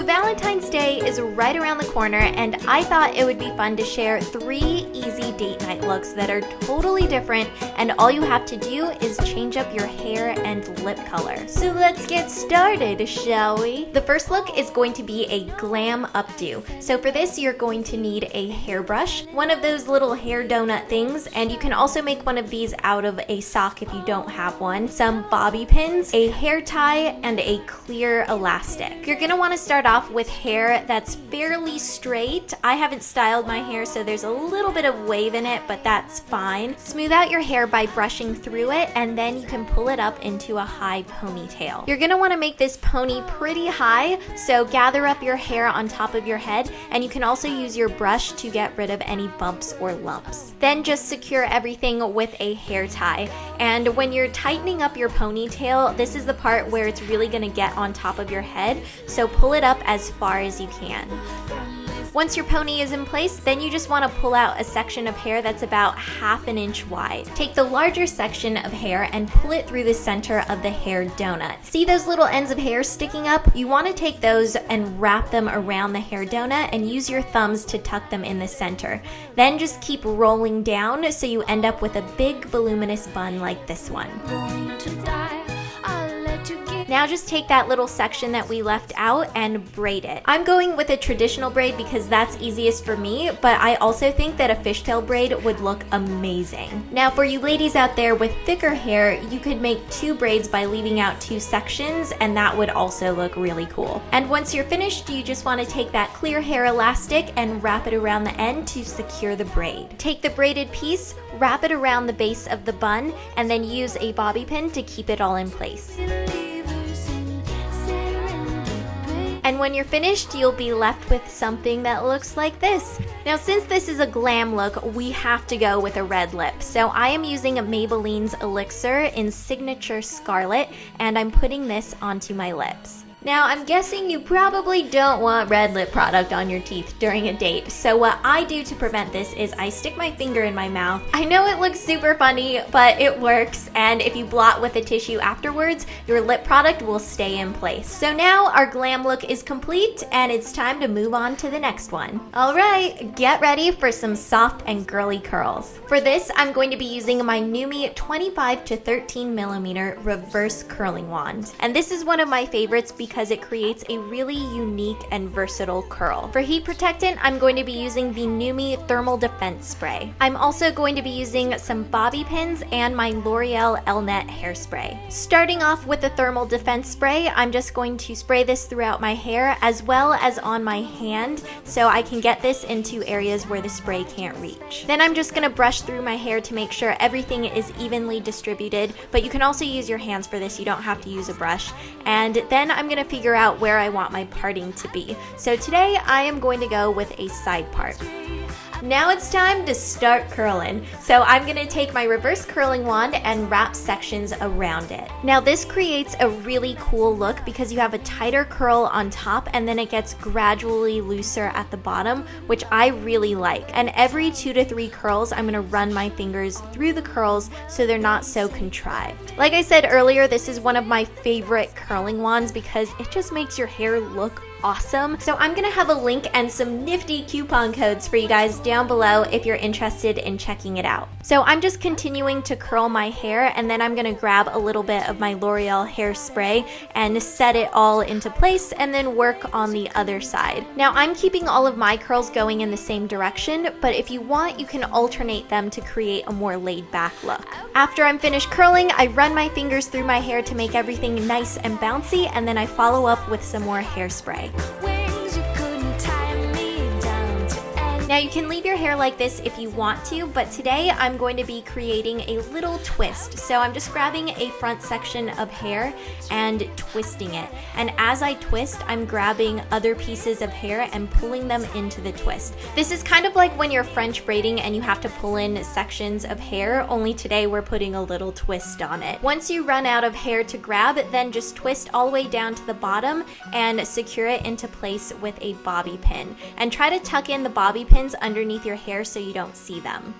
So Valentine's Day is right around the corner, and I thought it would be fun to share 3 easy date night looks that are totally different, and all you have to do is change up your hair and lip color. So let's get started, shall we? The first look is going to be a glam updo. So for this, you're going to need a hairbrush, one of those little hair donut things, and you can also make one of these out of a sock if you don't have one, some bobby pins, a hair tie, and a clear elastic. You're gonna want to start off with hair that's fairly straight. I haven't styled my hair, so there's a little bit of wave in it, but that's fine. Smooth out your hair by brushing through it, and then you can pull it up into a high ponytail. You're gonna want to make this pony pretty high, so gather up your hair on top of your head, and you can also use your brush to get rid of any bumps or lumps. Then just secure everything with a hair tie. And when you're tightening up your ponytail, this is the part where it's really gonna get on top of your head, so pull it up as far as you can. Once your pony is in place, then you just want to pull out a section of hair that's about 1/2 inch wide. Take the larger section of hair and pull it through the center of the hair donut. See those little ends of hair sticking up? You want to take those and wrap them around the hair donut and use your thumbs to tuck them in the center. Then just keep rolling down so you end up with a big voluminous bun like this one. Now just take that little section that we left out and braid it. I'm going with a traditional braid because that's easiest for me, but I also think that a fishtail braid would look amazing. Now for you ladies out there with thicker hair, you could make 2 braids by leaving out 2 sections, and that would also look really cool. And once you're finished, you just want to take that clear hair elastic and wrap it around the end to secure the braid. Take the braided piece, wrap it around the base of the bun, and then use a bobby pin to keep it all in place. And when you're finished, you'll be left with something that looks like this. Now, since this is a glam look, we have to go with a red lip. So I am using Maybelline's Elixir in Signature Scarlet, and I'm putting this onto my lips. Now, I'm guessing you probably don't want red lip product on your teeth during a date. So what I do to prevent this is I stick my finger in my mouth. I know it looks super funny, but it works. And if you blot with a tissue afterwards, your lip product will stay in place. So now our glam look is complete, and it's time to move on to the next one. All right, get ready for some soft and girly curls. For this, I'm going to be using my NuMe 25 to 13 millimeter reverse curling wand. And this is one of my favorites because it creates a really unique and versatile curl. For heat protectant, I'm going to be using the NuMe Thermal Defense Spray. I'm also going to be using some bobby pins and my L'Oreal Elnett hairspray. Starting off with the Thermal Defense Spray, I'm just going to spray this throughout my hair as well as on my hand so I can get this into areas where the spray can't reach. Then I'm just going to brush through my hair to make sure everything is evenly distributed, but you can also use your hands for this. You don't have to use a brush. And then I'm going to figure out where I want my parting to be. So today I am going to go with a side part. Now it's time to start curling. So I'm gonna take my reverse curling wand and wrap sections around it. Now this creates a really cool look because you have a tighter curl on top and then it gets gradually looser at the bottom, which I really like. And every 2 to 3 curls, I'm gonna run my fingers through the curls so they're not so contrived. Like I said earlier, this is one of my favorite curling wands because it just makes your hair look awesome. So I'm gonna have a link and some nifty coupon codes for you guys down below if you're interested in checking it out. So I'm just continuing to curl my hair, and then I'm gonna grab a little bit of my L'Oreal hairspray and set it all into place and then work on the other side. Now I'm keeping all of my curls going in the same direction, but if you want, you can alternate them to create a more laid back look. After I'm finished curling, I run my fingers through my hair to make everything nice and bouncy, and then I follow up with some more hairspray. Now you can leave your hair like this if you want to, but today I'm going to be creating a little twist. So I'm just grabbing a front section of hair and twisting it. And as I twist, I'm grabbing other pieces of hair and pulling them into the twist. This is kind of like when you're French braiding and you have to pull in sections of hair, only today we're putting a little twist on it. Once you run out of hair to grab, then just twist all the way down to the bottom and secure it into place with a bobby pin. And try to tuck in the bobby pins underneath your hair so you don't see them.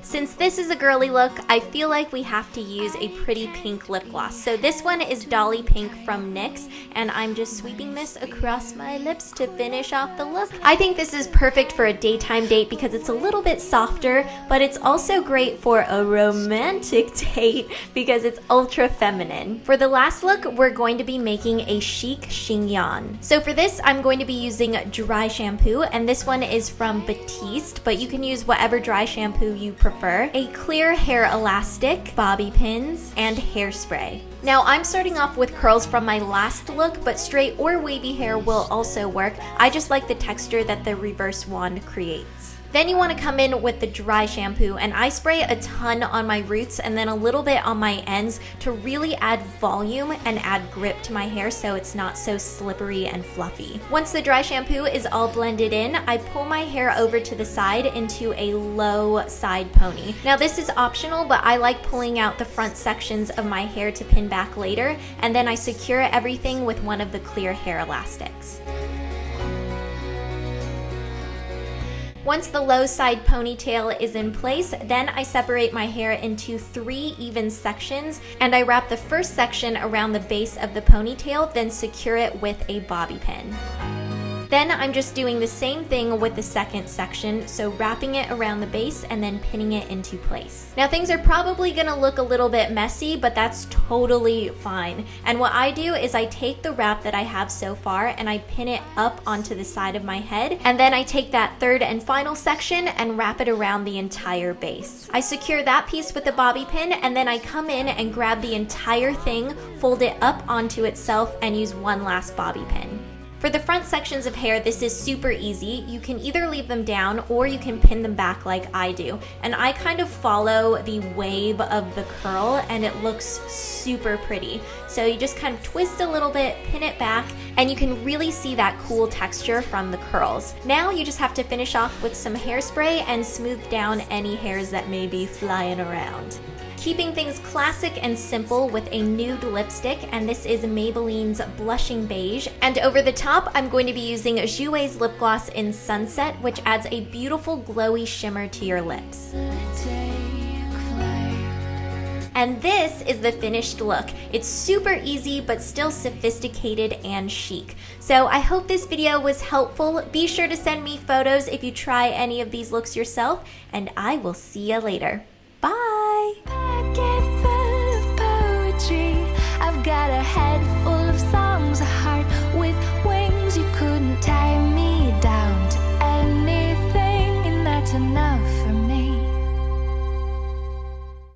Since this is a girly look, I feel like we have to use a pretty pink lip gloss. So this one is Dolly Pink from NYX, and I'm just sweeping this across my lips to finish off the look. I think this is perfect for a daytime date because it's a little bit softer, but it's also great for a romantic date because it's ultra feminine. For the last look, we're going to be making a chic chignon. So for this, I'm going to be using dry shampoo, and this one is from Batiste, but you can use whatever dry shampoo you prefer. A clear hair elastic, bobby pins, and hairspray. Now I'm starting off with curls from my last look, but straight or wavy hair will also work. I just like the texture that the reverse wand creates. Then you want to come in with the dry shampoo, and I spray a ton on my roots and then a little bit on my ends to really add volume and add grip to my hair so it's not so slippery and fluffy. Once the dry shampoo is all blended in, I pull my hair over to the side into a low side pony. Now this is optional, but I like pulling out the front sections of my hair to pin back later, and then I secure everything with one of the clear hair elastics. Once the low side ponytail is in place, then I separate my hair into 3 even sections, and I wrap the first section around the base of the ponytail, then secure it with a bobby pin. Then I'm just doing the same thing with the second section, so wrapping it around the base and then pinning it into place. Now things are probably gonna look a little bit messy, but that's totally fine. And what I do is I take the wrap that I have so far and I pin it up onto the side of my head, and then I take that third and final section and wrap it around the entire base. I secure that piece with a bobby pin, and then I come in and grab the entire thing, fold it up onto itself, and use one last bobby pin. For the front sections of hair, this is super easy. You can either leave them down or you can pin them back like I do. And I kind of follow the wave of the curl and it looks super pretty. So you just kind of twist a little bit, pin it back, and you can really see that cool texture from the curls. Now you just have to finish off with some hairspray and smooth down any hairs that may be flying around. Keeping things classic and simple with a nude lipstick, and this is Maybelline's Blushing Beige. And over the top, I'm going to be using Jouer's lip gloss in Sunset, which adds a beautiful glowy shimmer to your lips. And this is the finished look. It's super easy, but still sophisticated and chic. So I hope this video was helpful. Be sure to send me photos if you try any of these looks yourself, and I will see you later. Bye!